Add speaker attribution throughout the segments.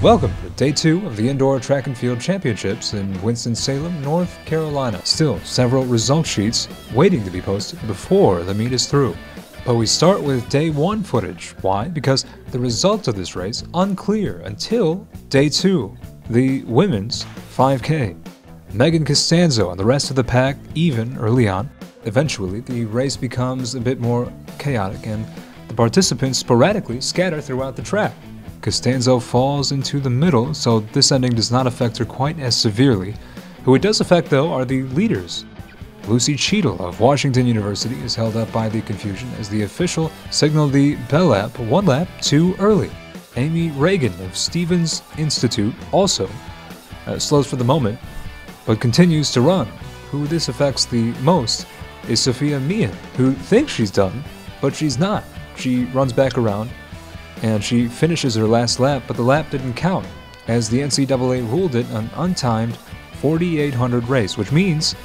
Speaker 1: Welcome to Day 2 of the Indoor Track and Field Championships in Winston-Salem, North Carolina. Still, several result sheets waiting to be posted before the meet is through. But we start with Day 1 footage. Why? Because the results of this race unclear until Day 2, the women's 5K. Megan Costanzo and the rest of the pack even early on. Eventually, the race becomes a bit more chaotic and the participants sporadically scatter throughout the track. Costanzo falls into the middle, so this ending does not affect her quite as severely. Who it does affect, though, are the leaders. Lucy Cheadle of Washington University is held up by the confusion as the official signaled the bell lap 1 lap too early. Amy Reagan of Stevens Institute also slows for the moment, but continues to run. Who this affects the most is Sophia Meehan, who thinks she's done, but she's not. She runs back around, and she finishes her last lap, but the lap didn't count, as the NCAA ruled it an untimed 4,800 race, which means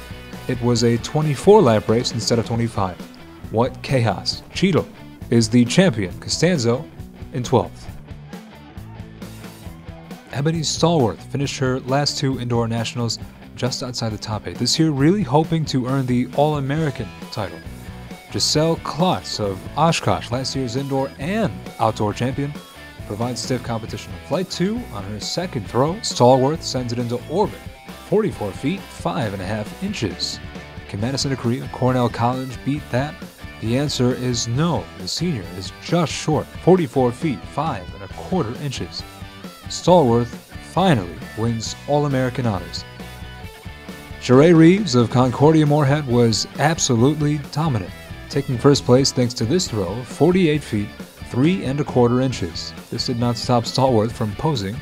Speaker 1: it was a 24-lap race instead of 25. What chaos. Cheadle is the champion, Costanzo in 12th. Ebony Stallworth finished her last 2 indoor nationals just outside the top 8, this year really hoping to earn the All-American title. Giselle Klotz of Oshkosh, last year's indoor and outdoor champion, provides stiff competition. Flight 2 on her second throw, Stallworth sends it into orbit, 44 feet, 5.5 inches. Can Madison Renfro of Cornell College beat that? The answer is no. The senior is just short, 44 feet, 5.25 inches. Stallworth finally wins All-American honors. Sheree Reeves of Concordia Moorhead was absolutely dominant, taking first place thanks to this throw of 48 feet, 3.25 inches. This did not stop Stallworth from posing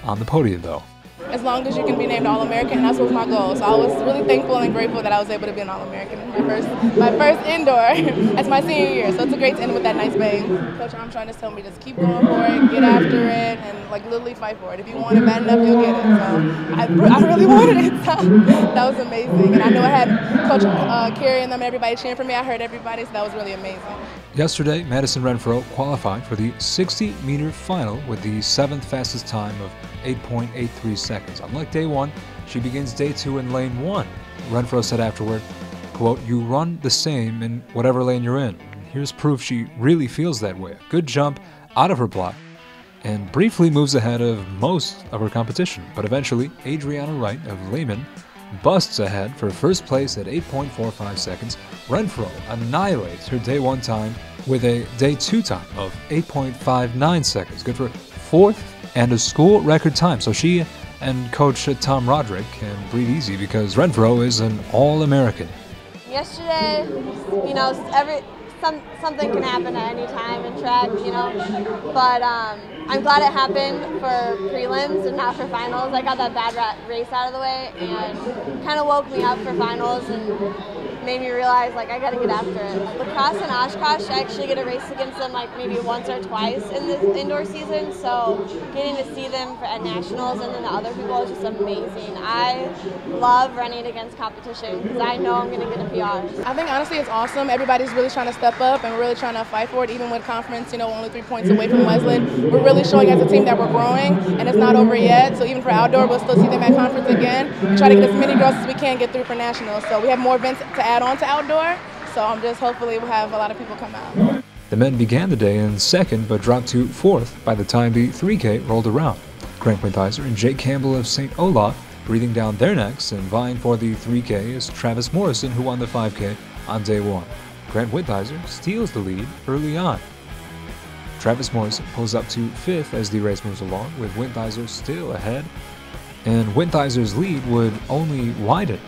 Speaker 1: on the podium, though.
Speaker 2: As long as you can be named All-American, that's what was my goal. So I was really thankful and grateful that I was able to be an All-American in my first indoor. That's my senior year, so it's a great to end with that nice bang. Coach Armstrong just told me just keep going for it, get after it, and like literally fight for it. If you want it bad enough, you'll get it. So I really wanted it. So that was amazing, and I know I had Coach Carey and them and everybody cheering for me. I heard everybody, so that was really amazing.
Speaker 1: Yesterday, Madison Renfro qualified for the 60-meter final with the 7th fastest time of 8.83 seconds. Unlike Day 1, she begins Day 2 in lane 1. Renfro said afterward, quote, "You run the same in whatever lane you're in. Here's proof she really feels that way. A good jump out of her block and briefly moves ahead of most of her competition. But eventually, Adriana Wright of Lehman busts ahead for first place at 8.45 seconds. Renfro annihilates her Day 1 time with a Day 2 time of 8.59 seconds. Good for 4th and a school record time. So she and Coach Tom Roderick can breathe easy because Renfro is an All-American.
Speaker 3: Yesterday, you know, something can happen at any time in track, you know, but I'm glad it happened for prelims and not for finals. I got that bad race out of the way and kind of woke me up for finals and made me realize, like, I got to get after it. Lacrosse and Oshkosh, I actually get to race against them, like, maybe once or twice in the indoor season, so getting to see them at nationals and then the other people is just amazing. I love running against competition because I know I'm going to get a PR.
Speaker 2: I think, honestly, it's awesome. Everybody's really trying to step up, and we're really trying to fight for it, even with conference, you know, only 3 points away from Wesleyan. We're really showing as a team that we're growing, and it's not over yet, so even for outdoor, we'll still see them at conference again. We try to get as many girls as we can get through for nationals, so we have more events to add on to outdoor, so I'm just hopefully we'll have a lot of people come out.
Speaker 1: The men began the day in 2nd but dropped to 4th by the time the 3K rolled around. Grant Winthizer and Jake Campbell of St. Olaf breathing down their necks and vying for the 3K is Travis Morrison, who won the 5K on Day 1. Grant Winthizer steals the lead early on. Travis Morrison pulls up to 5th as the race moves along, with Winthizer still ahead, and Winthizer's lead would only widen.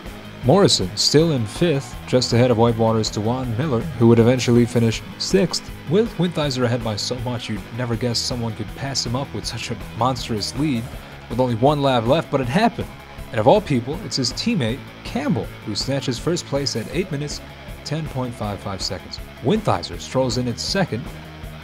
Speaker 1: Morrison still in 5th, just ahead of Whitewater's DeJuan Miller, who would eventually finish 6th. With Winthizer ahead by so much, you'd never guess someone could pass him up with such a monstrous lead, with only 1 lap left, but it happened. And of all people, it's his teammate, Campbell, who snatches first place at 8 minutes, 10.55 seconds. Winthizer strolls in at 2nd,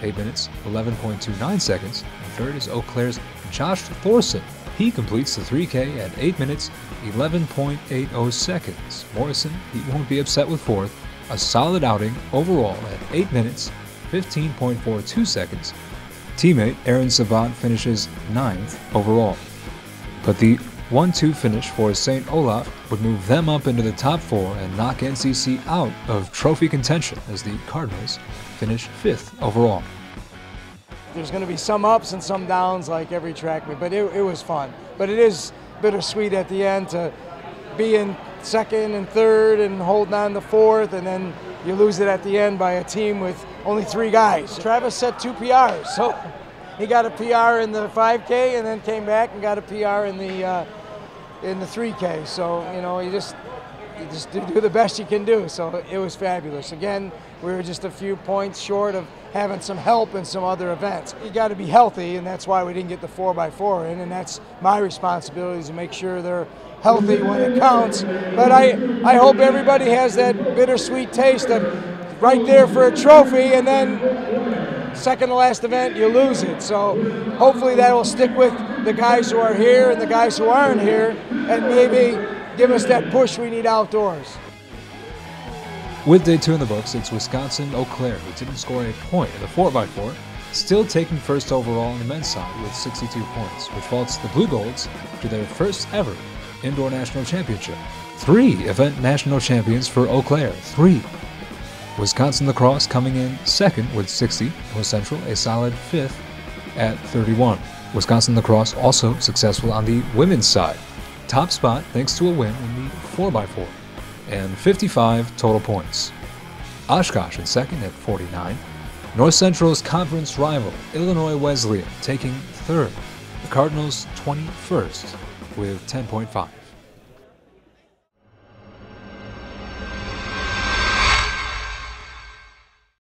Speaker 1: 8 minutes, 11.29 seconds. And 3rd is Eau Claire's Josh Thorson. He completes the 3K at 8 minutes, 11.80 seconds. Morrison, he won't be upset with 4th. A solid outing overall at 8 minutes, 15.42 seconds. teammate Aaron Sabat finishes 9th overall. But the 1-2 finish for St. Olaf would move them up into the top 4 and knock NCC out of trophy contention as the Cardinals finish 5th overall.
Speaker 4: There's going to be some ups and some downs like every track meet, but it was fun. But it is bittersweet at the end to be in 2nd and 3rd and holding on to 4th, and then you lose it at the end by a team with only 3 guys. Travis set 2 PRs, so he got a PR in the 5K and then came back and got a PR in the 3K. So, you know, you just do the best you can do. So it was fabulous. Again, we were just a few points short of having some help in some other events. You got to be healthy, and that's why we didn't get the 4x4 in, and that's my responsibility to make sure they're healthy when it counts. But I hope everybody has that bittersweet taste of right there for a trophy, and then second to last event you lose it. So hopefully that will stick with the guys who are here and the guys who aren't here, and maybe give us that push we need outdoors.
Speaker 1: With day 2 in the books, it's Wisconsin-Eau Claire, who didn't score a point in the 4x4, still taking first overall on the men's side with 62 points, which vaults the Blue Golds to their first ever indoor national championship. 3 event national champions for Eau Claire, 3. Wisconsin lacrosse coming in second with 60, North Central a solid 5th at 31. Wisconsin lacrosse also successful on the women's side. Top spot thanks to a win in the 4x4 and 55 total points. Oshkosh in second at 49. North Central's conference rival, Illinois Wesleyan, taking 3rd. The Cardinals 21st with 10.5.